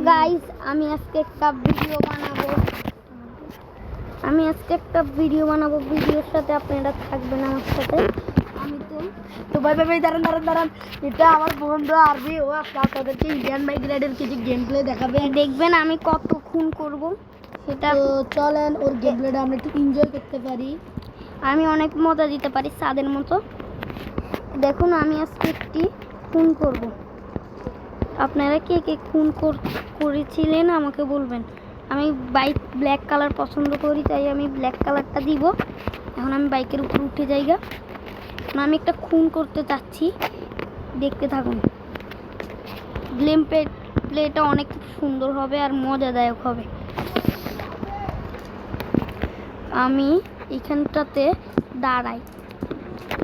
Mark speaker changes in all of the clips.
Speaker 1: Guys আমি আজকে একটা ভিডিও বানাবো ভিডিওর সাথে আপনারা থাকবেন আমার সাথে। আমি তো
Speaker 2: ভাই দাঁড়ান এটা আমার বন্ধু আরবি, ও আপনাদেরকে ইন্ডিয়ান বাইক রাইডের কিছু গেম প্লে দেখাবে,
Speaker 1: দেখবেন আমি কত খুন করব সেটা।
Speaker 2: তো চলেন ওর গেম প্লেটা আমরা একটু এনজয় করতে পারি।
Speaker 1: আমি অনেক মজা দিতে পারি সাদের মতো। দেখুন আমি আজকে একটি খুন করব। আপনারা কে কে খুন করেছিলেন আমাকে বলবেন। আমি বাইক ব্ল্যাক কালার পছন্দ করি, তাই আমি ব্ল্যাক কালারটা দিব। এখন আমি বাইকের উপর উঠে যাইগা। আমি একটা খুন করতে চাচ্ছি, দেখতে থাকুন। গেম প্লেটা অনেক সুন্দর হবে আর মজাদায়ক হবে। আমি এখানটাতে দাঁড়াই,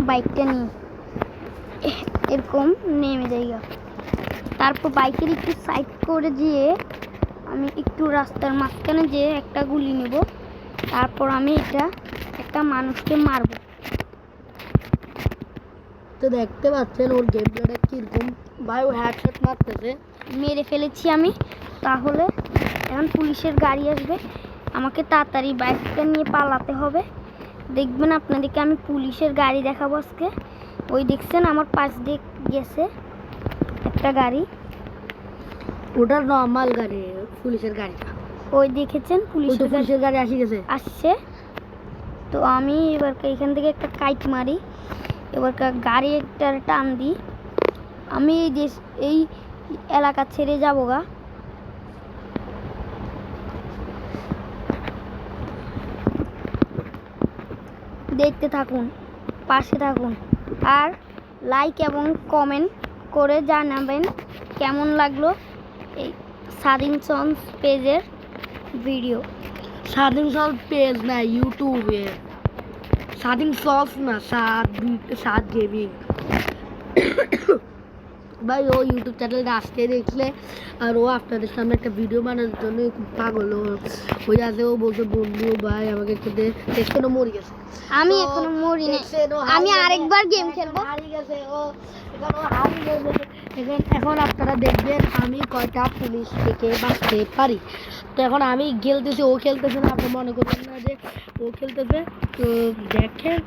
Speaker 1: বাইকটা নিয়ে এরকম নেমে যাইগা। তারপর বাইকের একটু সাইড করে দিয়ে আমি একটু রাস্তার মাঝখানে যেয়ে একটা গুলি নেব। তারপর আমি একটা মানুষকে মারব।
Speaker 2: তো দেখতে পাচ্ছেন ওর গেম প্লেটা কিরকম। ভাই ও হেডশট মারতেছে,
Speaker 1: মেরে ফেলেছি আমি। তাহলে এখন পুলিশের গাড়ি আসবে, আমাকে তাড়াতাড়ি বাইকটা নিয়ে পালাতে হবে। দেখবেন আপনাদেরকে আমি পুলিশের গাড়ি দেখাবো আজকে। ওই দেখছেন আমার পাশ দিয়ে গেছে একটা গাড়ি,
Speaker 2: ওটা নর্মাল গাড়ি, পুলিশের গাড়ি।
Speaker 1: ওই দেখেছেন
Speaker 2: পুলিশের গাড়ি
Speaker 1: আসছে। তো আমি এবার এখান থেকে একটা কাইট মারি, এবার গাড়ি একটা টান দিই। আমি এই এলাকা ছেড়ে যাবো গা। দেখতে থাকুন, পাশে থাকুন, আর লাইক এবং কমেন্ট করে জানাবেন কেমন লাগলো এই স্বাধীন সন্স পেজের ভিডিও।
Speaker 2: স্বাধীন সলভ পেজ না, ইউটিউবে স্বাধীন সলভ না, সাদ গেমিং। ভাই ও ইউটিউব চ্যানেলে আজকে দেখলে, আর ও আপনাদের সামনে একটা ভিডিও বানানোর জন্য খুব পাগল। ওই আছে, ও বলছে বন্ধু ভাই আমাকে একটু দেখতে মরে গেছে।
Speaker 1: আমি এখনো মরিনি, আমি আরেকবার গেম খেলবো।
Speaker 2: হারিয়ে গেছে ও, হারিয়ে গেছে। এখন আপনারা দেখবেন আমি কয়টা পুলিশ থেকে বাঁচতে পারি। তো এখন আমি খেলতেছি, ও খেলতেছে না। আপনি মনে করবেন না যে ও খেলতেছে। তো দেখেন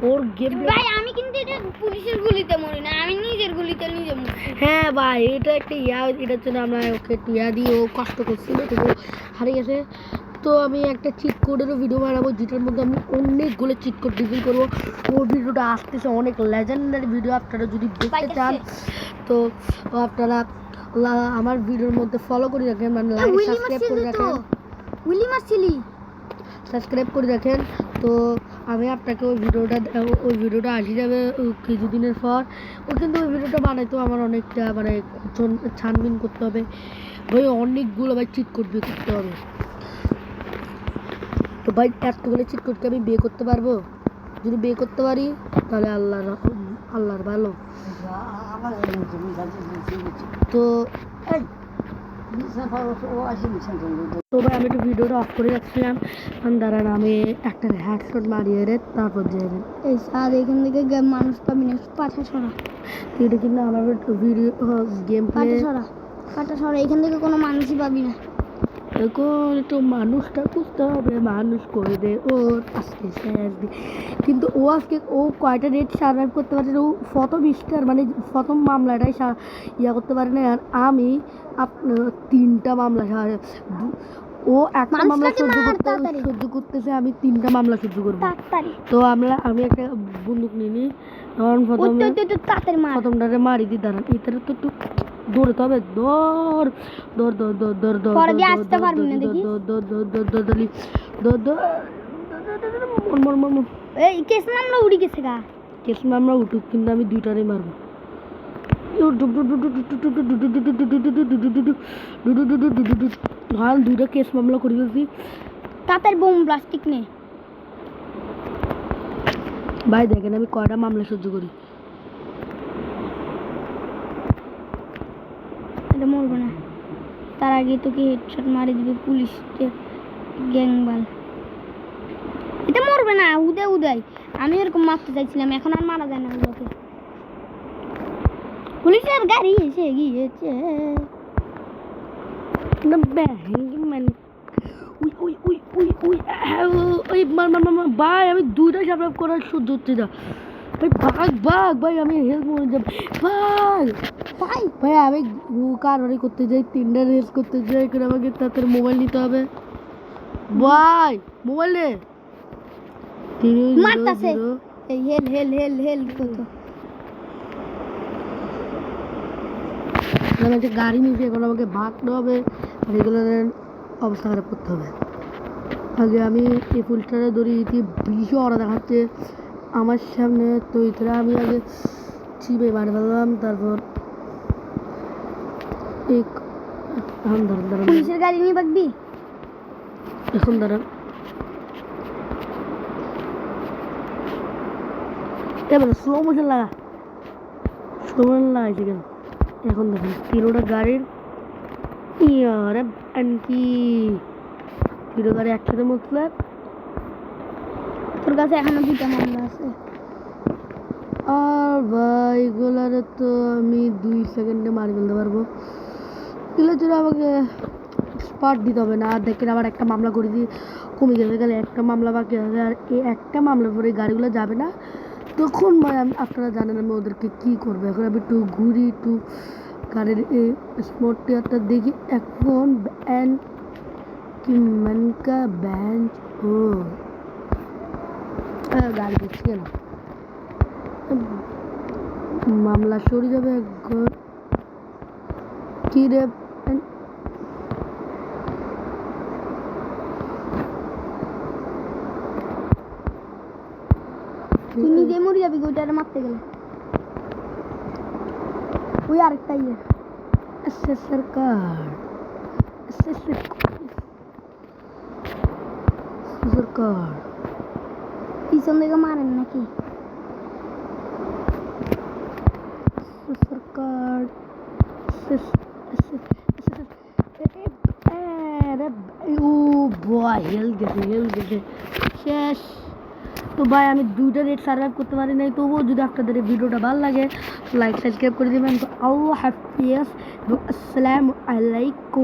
Speaker 2: ওর গেম।
Speaker 1: ভাই আমি কিন্তু এটা পুলিশের গুলিতে মরি না, আমি নিজের গুলিতে নিজে মরি।
Speaker 2: হ্যাঁ ভাই, এটা একটা এটার জন্য আমরা ওকে টিয়া দিয়ে ও কষ্ট করছিল, তবু হারিয়ে গেছে। তো আমি একটা চিট কোডেরও ভিডিও বানাবো, যেটার মধ্যে আমি অনেকগুলো চিট কোড রিভিল করবো। ওর ভিডিওটা আসতেছে, অনেক লেজেন্ডারি ভিডিও। আপনারা যদি দেখতে চান তো আপনারা আমার ভিডিওর মধ্যে ফলো করে রাখেন, মানে লাইক সাবস্ক্রাইব করে রাখেন। সাবস্ক্রাইব করে রাখেন। তো আমি আপনাকে ওই ভিডিওটা আসি যাবে কিছুদিনের পর। ও কিন্তু ওই ভিডিওটা বানাইতেও আমার অনেকটা মানে ছানবিন করতে হবে ভাই, অনেকগুলো ভাই চিট কোড বিয়ে করতে হবে। তো ভাই এতগুলো চিট কোডকে আমি বিয়ে করতে পারবো? যদি বিয়ে করতে পারি তাহলে আল্লাহর ভালো। তো তো ভাই আমি একটু ভিডিওটা অফ করে রাখছিলাম, দাঁড়ান আমি একটা হেডশট মারিয়ে রে তারপর যাই।
Speaker 1: এই স্যার এখান থেকে মানুষ পাবি না, পাঠা ছড়া।
Speaker 2: এটা কিন্তু আমার ভিডিও গেম প্লে।
Speaker 1: পাঠা ছড়া, এখান থেকে কোনো মানুষই পাবি না।
Speaker 2: এখন একটু মানুষটা খুঁজতে হবে, মানুষ করে দে ও আজকে শেষ দিন। কিন্তু ও কয়টা রেট সার্ভাইভ করতে পারে, ও প্রথম স্টার মানে প্রথম মামলাটাই করতে পারে না। আর আমি তিনটা মামলা, ও একটা মামলা সহ্য করতেছে, আমি তিনটা মামলা সহ্য করবো। তো আমি একটা বন্দুক নিয়ে নিই, প্রথমটারে মারি দিই। দাঁড়ান এটারে তো একটু দৌড়তে হবে। কেস মামলা উঠুক, কিন্তু আমি দুইটারে মারবো। দুইটা কেস মামলা করে ফেলছি।
Speaker 1: তাদের বোম প্লাস্টিক নেই
Speaker 2: ভাই, দেখেন আমি কয়টা মামলা সহ্য করি।
Speaker 1: এটা মরবে না, তার আগে তোকে হেডশট মারি দিবে পুলিশ গ্যাংবাল। এটা মরবে না, উদয় আমি এরকম মারতে চাইছিলাম, এখন আর মারা যায় না ওগুলোকে। পুলিশের গাড়ি এসে গিয়েছে।
Speaker 2: না ব্যাং ম্যান উই উই উই উই উই ওই মার মার মার মার, ভাই আমি দুইটা সাবস্ক্রাইব করার সহ্য হচ্ছে না ভাই, ভাগ ভাই, আমি হেল্প করে যাব ভাই
Speaker 1: ভাই
Speaker 2: ভাই। আমি কারবারি করতে যাই, তিনটা রেস করতে যাই, করে আমাকে তাড়াতাড়ি মোবাইল নিতে হবে ভাই। মোবাইল নে
Speaker 1: মারতাছে। এই হেল কত
Speaker 2: আমি একটা গাড়ি নিয়েছি, এখন আমাকে ভাগতে হবে আর এগুলো অবস্থা খারাপ করতে হবে। আগে আমি এই ফুলটারে দড়ি দিতে ভীষণ ওরা দেখাচ্ছে আমার সামনে, তো এটা আমি আগে চিপে বাড়ি ফেললাম, তারপর এখন দাঁড়ান
Speaker 1: পুলিশের গাড়ি নিয়ে বাগবি।
Speaker 2: এখন দাঁড়ান, এবার স্লো মোশন লাগাইছে কেন? এখন দেখুন তিনোটা গাড়ির ইয়ারে আনকি তিনো গাড়ি একসাথে মতলে।
Speaker 1: তোর কাছে এখনো 2টা মামলা আছে।
Speaker 2: আর ভাই এগুলারে তো আমি 2 সেকেন্ডে মারি ফেলতে পারবো। এগুলো জন্য আমাকে স্পট দিতে হবে না। আর দেখেন আবার একটা মামলা করে দিয়ে কমে গেলে একটা মামলা বাকি আছে, আর এই একটা মামলার পরে গাড়িগুলো যাবে না। তখন ভাই আপনারা জানেন আমি ওদেরকে কী করবো। এখন আমি একটু ঘুরি, একটু গাড়ির এই স্পটটা দেখি। এখন ব্যান কি মানকা ব্যাঞ্চ ও গাড়ি দেখছি কেন, মামলা সরে যাবে একবার। কি রে
Speaker 1: তুই নিজে মরে যাবি ওইটারে মারতে গেলে। ওই আরেকটা ইয়ে
Speaker 2: সরকার সরকার
Speaker 1: পিছন থেকে মারেন নাকি?
Speaker 2: সরকার ও বয় হেল গেছে শেষ। তো ভাই আমি 2টা রেট সার্ভাইভ করতে পারি নাই, তবুও যদি আপনাদের এই ভিডিওটা ভালো লাগে লাইক সাবস্ক্রাইব করে দেবেন। তো আল্লাহ হাফিজ এবং আসসালামু আলাইকুম।